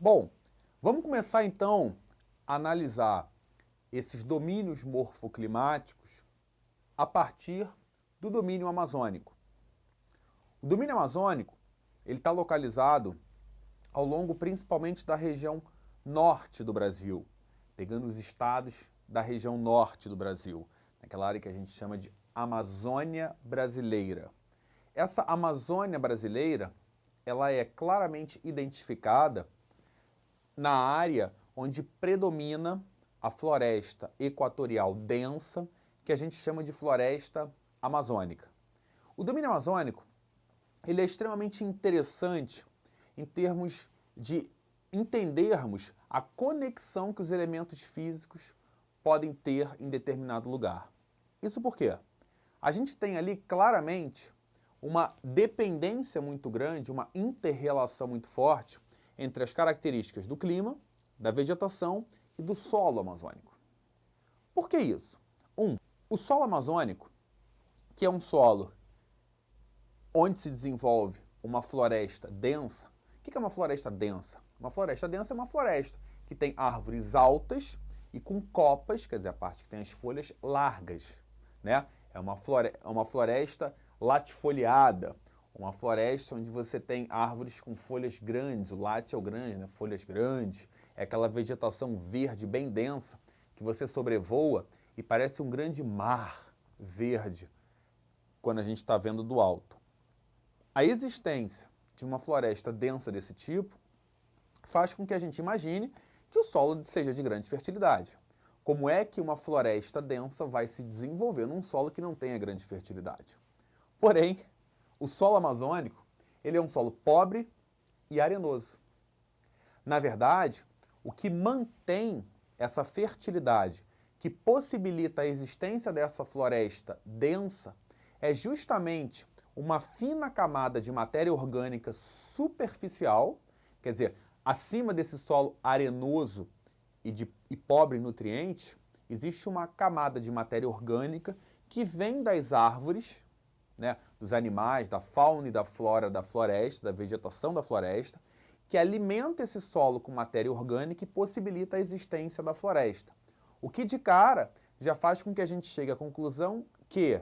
Bom, vamos começar então a analisar esses domínios morfoclimáticos a partir do domínio amazônico. O domínio amazônico ele está localizado ao longo principalmente da região norte do Brasil, pegando os estados da região norte do Brasil, naquela área que a gente chama de Amazônia Brasileira. Essa Amazônia Brasileira ela é claramente identificada na área onde predomina a floresta equatorial densa, que a gente chama de floresta amazônica. O domínio amazônico ele é extremamente interessante em termos de entendermos a conexão que os elementos físicos podem ter em determinado lugar. Isso por quê? A gente tem ali claramente uma dependência muito grande, uma inter-relação muito forte entre as características do clima, da vegetação e do solo amazônico. Por que isso? O solo amazônico, que é um solo onde se desenvolve uma floresta densa. O que é uma floresta densa? Uma floresta densa é uma floresta que tem árvores altas e com copas, quer dizer, a parte que tem as folhas largas, né? É uma floresta latifoliada, uma floresta onde você tem árvores com folhas grandes, o late é o grande, né? Folhas grandes, é aquela vegetação verde bem densa que você sobrevoa e parece um grande mar verde quando a gente está vendo do alto. A existência de uma floresta densa desse tipo faz com que a gente imagine que o solo seja de grande fertilidade. Como é que uma floresta densa vai se desenvolver num solo que não tenha grande fertilidade? Porém, o solo amazônico ele é um solo pobre e arenoso. Na verdade, o que mantém essa fertilidade, que possibilita a existência dessa floresta densa, é justamente uma fina camada de matéria orgânica superficial, quer dizer, acima desse solo arenoso e pobre em nutrientes, existe uma camada de matéria orgânica que vem das árvores, né, dos animais, da fauna e da flora da floresta, da vegetação da floresta, que alimenta esse solo com matéria orgânica e possibilita a existência da floresta. O que de cara já faz com que a gente chegue à conclusão que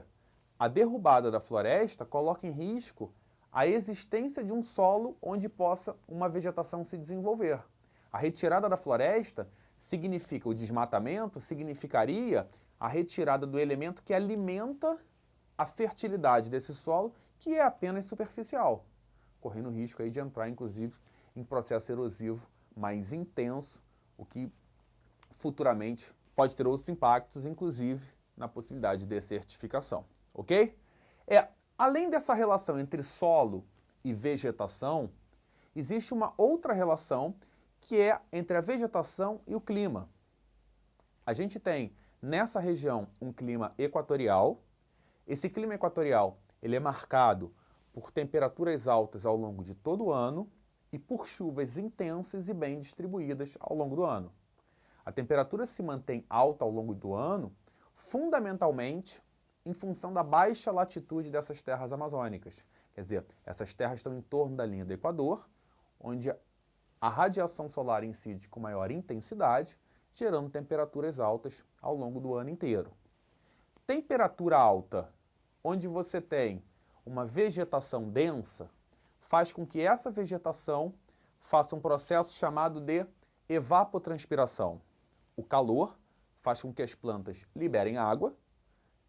a derrubada da floresta coloca em risco a existência de um solo onde possa uma vegetação se desenvolver. A retirada da floresta significa, o desmatamento significaria a retirada do elemento que alimenta a fertilidade desse solo, que é apenas superficial, correndo o risco aí de entrar, inclusive, em processo erosivo mais intenso, o que futuramente pode ter outros impactos, inclusive na possibilidade de desertificação. Ok? Além dessa relação entre solo e vegetação, existe uma outra relação que é entre a vegetação e o clima. A gente tem nessa região um clima equatorial. Esse clima equatorial ele é marcado por temperaturas altas ao longo de todo o ano e por chuvas intensas e bem distribuídas ao longo do ano. A temperatura se mantém alta ao longo do ano, fundamentalmente em função da baixa latitude dessas terras amazônicas. Quer dizer, essas terras estão em torno da linha do Equador, onde a radiação solar incide com maior intensidade, gerando temperaturas altas ao longo do ano inteiro. Temperatura alta, onde você tem uma vegetação densa, faz com que essa vegetação faça um processo chamado de evapotranspiração. O calor faz com que as plantas liberem água,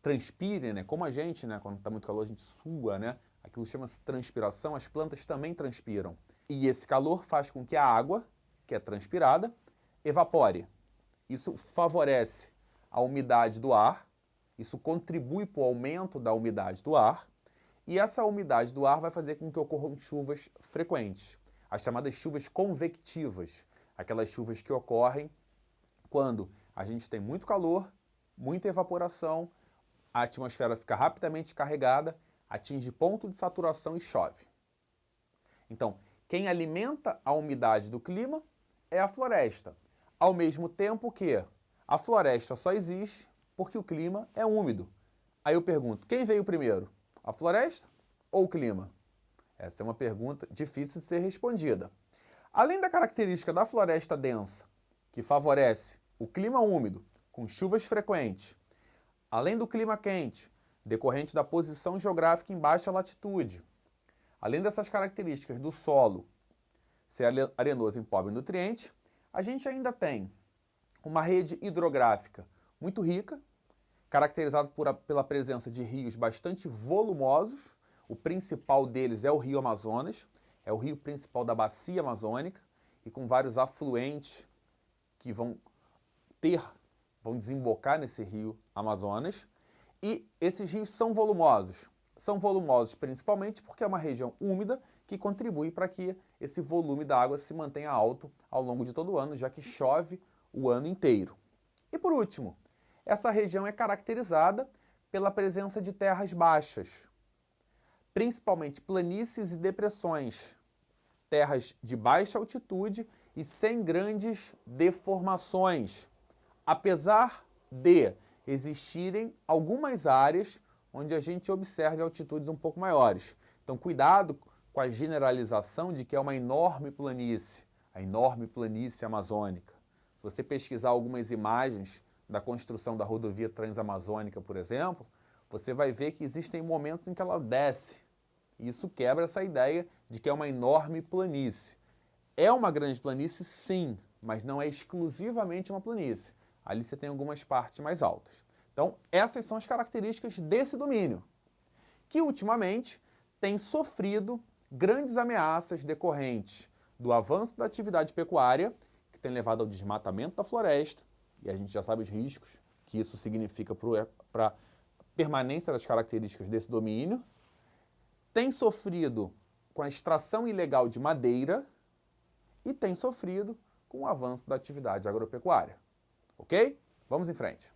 transpirem, né? Como a gente, né? Quando está muito calor, a gente sua, né? Aquilo chama-se transpiração, as plantas também transpiram. E esse calor faz com que a água, que é transpirada, evapore. Isso favorece a umidade do ar, isso contribui para o aumento da umidade do ar, e essa umidade do ar vai fazer com que ocorram chuvas frequentes, as chamadas chuvas convectivas, aquelas chuvas que ocorrem quando a gente tem muito calor, muita evaporação, a atmosfera fica rapidamente carregada, atinge ponto de saturação e chove. Então, quem alimenta a umidade do clima é a floresta, ao mesmo tempo que a floresta só existe porque o clima é úmido. Aí eu pergunto, quem veio primeiro? A floresta ou o clima? Essa é uma pergunta difícil de ser respondida. Além da característica da floresta densa, que favorece o clima úmido, com chuvas frequentes, além do clima quente, decorrente da posição geográfica em baixa latitude, além dessas características do solo ser arenoso em pobre em nutrientes, a gente ainda tem uma rede hidrográfica muito rica, caracterizada pela presença de rios bastante volumosos. O principal deles é o Rio Amazonas, é o rio principal da bacia amazônica, e com vários afluentes que vão desembocar nesse rio Amazonas. E esses rios são volumosos. São volumosos principalmente porque é uma região úmida que contribui para que esse volume da água se mantenha alto ao longo de todo o ano, já que chove o ano inteiro. E por último, essa região é caracterizada pela presença de terras baixas, principalmente planícies e depressões, terras de baixa altitude e sem grandes deformações, apesar de existirem algumas áreas onde a gente observa altitudes um pouco maiores. Então, cuidado com a generalização de que é uma enorme planície, a enorme planície amazônica. Se você pesquisar algumas imagens da construção da rodovia transamazônica, por exemplo, você vai ver que existem momentos em que ela desce. E isso quebra essa ideia de que é uma enorme planície. É uma grande planície, sim, mas não é exclusivamente uma planície. Ali você tem algumas partes mais altas. Então, essas são as características desse domínio, que ultimamente tem sofrido grandes ameaças decorrentes do avanço da atividade pecuária, que tem levado ao desmatamento da floresta, e a gente já sabe os riscos que isso significa para a permanência das características desse domínio, tem sofrido com a extração ilegal de madeira e tem sofrido com o avanço da atividade agropecuária. Ok? Vamos em frente.